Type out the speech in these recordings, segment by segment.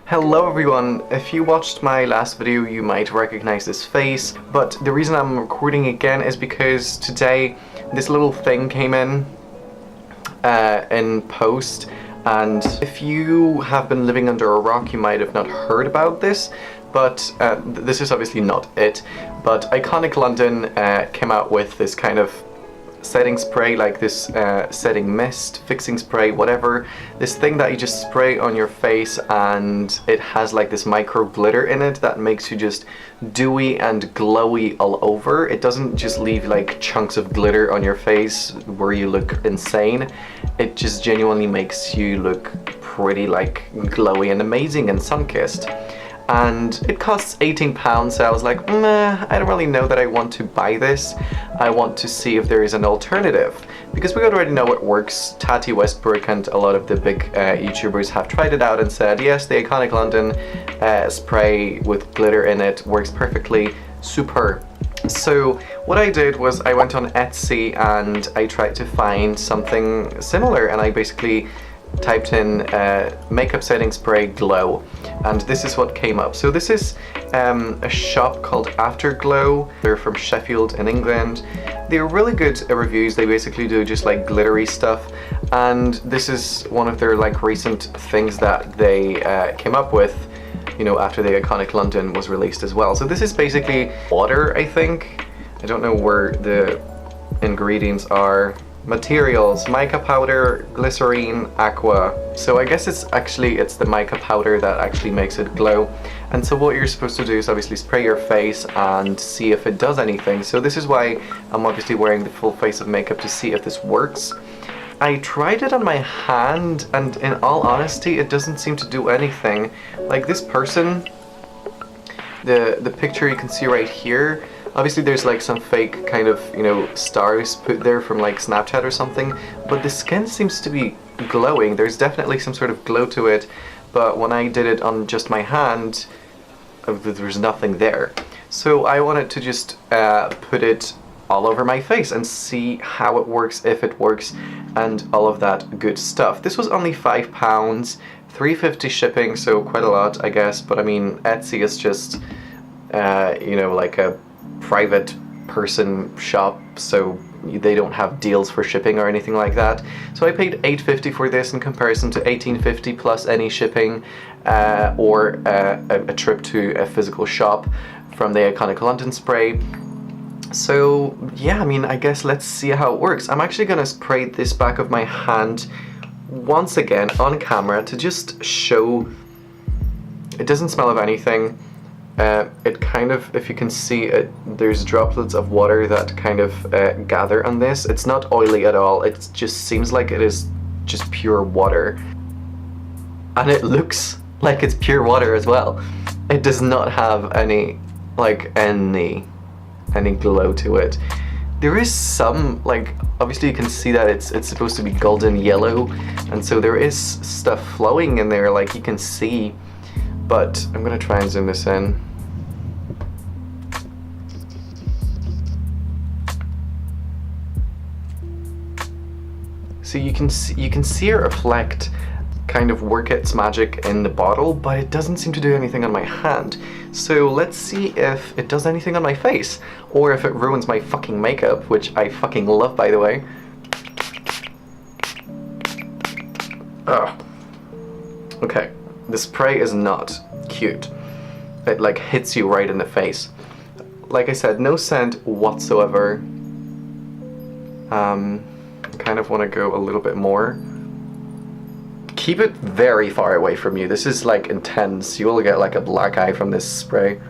Hello everyone, if you watched my last video you might recognize this face, but the reason I'm recording again is because today this little thing came in post, and if you have been living under a rock you might have not heard about this, but this is obviously not it. But Iconic London came out with this kind of setting spray, like this setting mist, fixing spray, whatever, this thing that you just spray on your face, and it has like this micro glitter in it that makes you just dewy and glowy all over. It doesn't just leave like chunks of glitter on your face where you look insane. It just genuinely makes you look pretty like glowy and amazing and sun-kissed. And it costs £18, so I was like, I don't really know that I want to buy this. I want to see if there is an alternative, because we already know it works. Tati Westbrook and a lot of the big YouTubers have tried it out and said, yes, the Iconic London spray with glitter in it works perfectly, super. So what I did was I went on Etsy and I tried to find something similar, and I basically typed in makeup setting spray glow, and this is what came up. So this is a shop called Afterglow. They're from Sheffield in England. They're really good reviews. They basically do just like glittery stuff, and this is one of their like recent things that they came up with, you know, after the Iconic London was released as well. So this is basically water, I think. I don't know where the ingredients are. Materials: mica powder, glycerine, aqua. So I guess it's the mica powder that actually makes it glow. And so what you're supposed to do is obviously spray your face and see if it does anything. So this is why I'm obviously wearing the full face of makeup, to see if this works. I tried it on my hand, and in all honesty it doesn't seem to do anything. Like this person, the picture you can see right here, obviously there's like some fake kind of, you know, stars put there from like Snapchat or something, but the skin seems to be glowing. There's definitely some sort of glow to it, but when I did it on just my hand, there's nothing there. So I wanted to just put it all over my face and see how it works, if it works, and all of that good stuff. This was only £5, £3.50 shipping, so quite a lot, I guess. But I mean, Etsy is just, you know, like a private person shop, so they don't have deals for shipping or anything like that. So I paid £8.50 for this in comparison to £18.50 plus any shipping or a trip to a physical shop from the Iconic London spray. So yeah, I mean, I guess let's see how it works. I'm actually gonna spray this back of my hand once again on camera to just show it doesn't smell of anything. It kind of, if you can see it, there's droplets of water that kind of gather on this. It's not oily at all. It just seems like it is just pure water, and it looks like it's pure water as well. It does not have any glow to it. There is some, like, obviously you can see that it's supposed to be golden yellow, and so there is stuff flowing in there, like you can see. But I'm gonna try and zoom this in. So you can see it reflect, kind of work its magic in the bottle, but it doesn't seem to do anything on my hand. So let's see if it does anything on my face, or if it ruins my fucking makeup, which I fucking love, by the way. Ugh. Okay. The spray is not cute. It like hits you right in the face. Like I said, no scent whatsoever. I kind of want to go a little bit more. Keep it very far away from you. This is like intense. You will get like a black eye from this spray.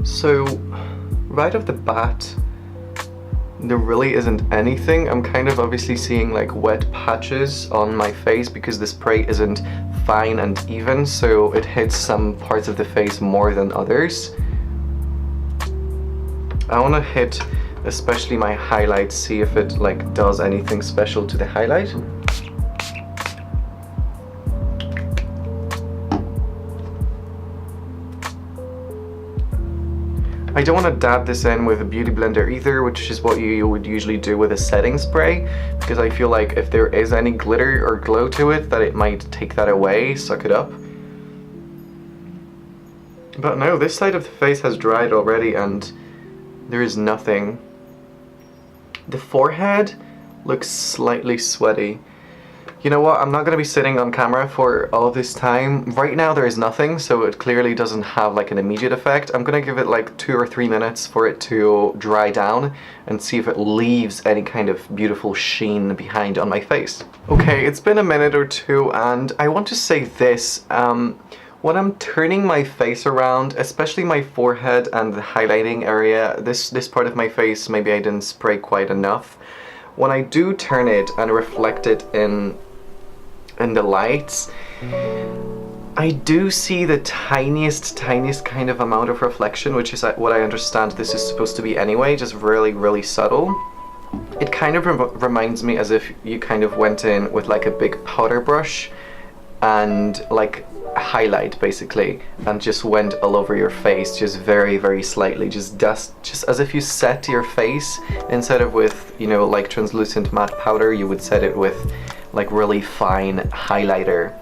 So right off the bat, there really isn't anything. I'm kind of obviously seeing like wet patches on my face because the spray isn't fine and even, so it hits some parts of the face more than others. I want to hit especially my highlight, see if it like does anything special to the highlight. I don't want to dab this in with a beauty blender either, which is what you would usually do with a setting spray, because I feel like if there is any glitter or glow to it, that it might take that away, suck it up. But no, this side of the face has dried already and there is nothing. The forehead looks slightly sweaty. You know what, I'm not going to be sitting on camera for all of this time. Right now there is nothing, so it clearly doesn't have like an immediate effect. I'm going to give it like 2 or 3 minutes for it to dry down and see if it leaves any kind of beautiful sheen behind on my face. Okay, it's been a minute or two and I want to say this. When I'm turning my face around, especially my forehead and the highlighting area, this part of my face, maybe I didn't spray quite enough. When I do turn it and reflect it in the lights, I do see the tiniest kind of amount of reflection, which is what I understand this is supposed to be anyway, just really subtle. It kind of reminds me as if you kind of went in with like a big powder brush and like highlight basically and just went all over your face, just very slightly, just as if you set your face instead of with, you know, like translucent matte powder, you would set it with like really fine highlighter.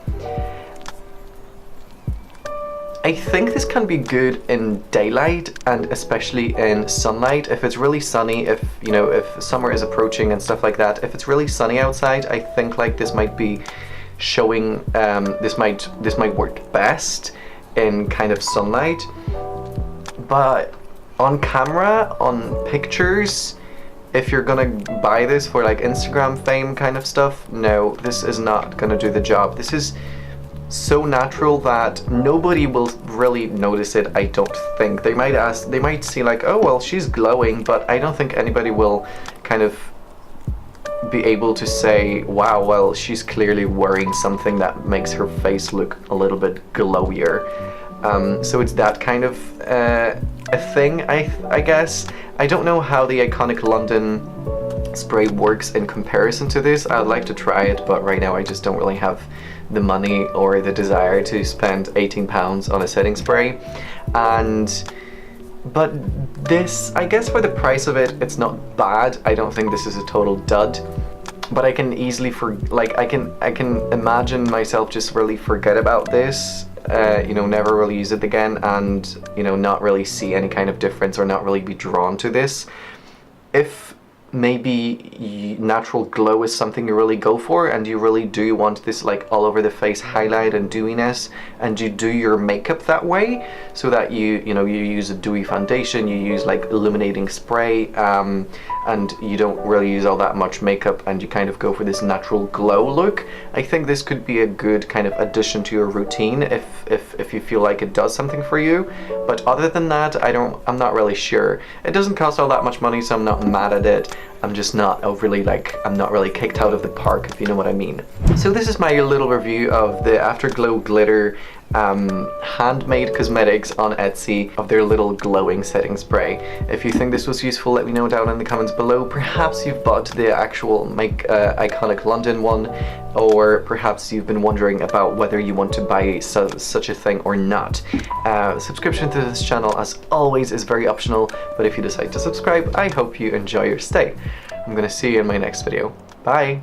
I think this can be good in daylight and especially in sunlight. If it's really sunny, if you know, if summer is approaching and stuff like that, if it's really sunny outside, I think like this might be showing, this might work best in kind of sunlight. But on camera, on pictures, if you're gonna buy this for like Instagram fame kind of stuff, no, this is not gonna do the job. This is so natural that nobody will really notice it, I don't think. They might see like, oh well, she's glowing, but I don't think anybody will kind of be able to say, wow, well, she's clearly wearing something that makes her face look a little bit glowier. So it's that kind of a thing, I guess. I don't know how the Iconic London spray works in comparison to this. I'd like to try it, but right now I just don't really have the money or the desire to spend £18 on a setting spray. But this, I guess for the price of it, it's not bad. I don't think this is a total dud. But I can easily I can imagine myself just really forget about this, you know, never really use it again, and you know, not really see any kind of difference or not really be drawn to this. If maybe natural glow is something you really go for and you really do want this like all over the face highlight and dewiness, and you do your makeup that way, so that you use a dewy foundation, you use like illuminating spray, and you don't really use all that much makeup, and you kind of go for this natural glow look, I think this could be a good kind of addition to your routine if you feel like it does something for you. But other than that, I'm not really sure. It doesn't cost all that much money, so I'm not mad at it. I'm just not overly I'm not really kicked out of the park, if you know what I mean. So this is my little review of the Afterglow Glitter handmade cosmetics on Etsy, of their little glowing setting spray. If you think this was useful, let me know down in the comments below. Perhaps you've bought the actual Iconic London one, or perhaps you've been wondering about whether you want to buy such a thing or not. Subscription to this channel, as always, is very optional, but if you decide to subscribe, I hope you enjoy your stay. I'm gonna see you in my next video. Bye!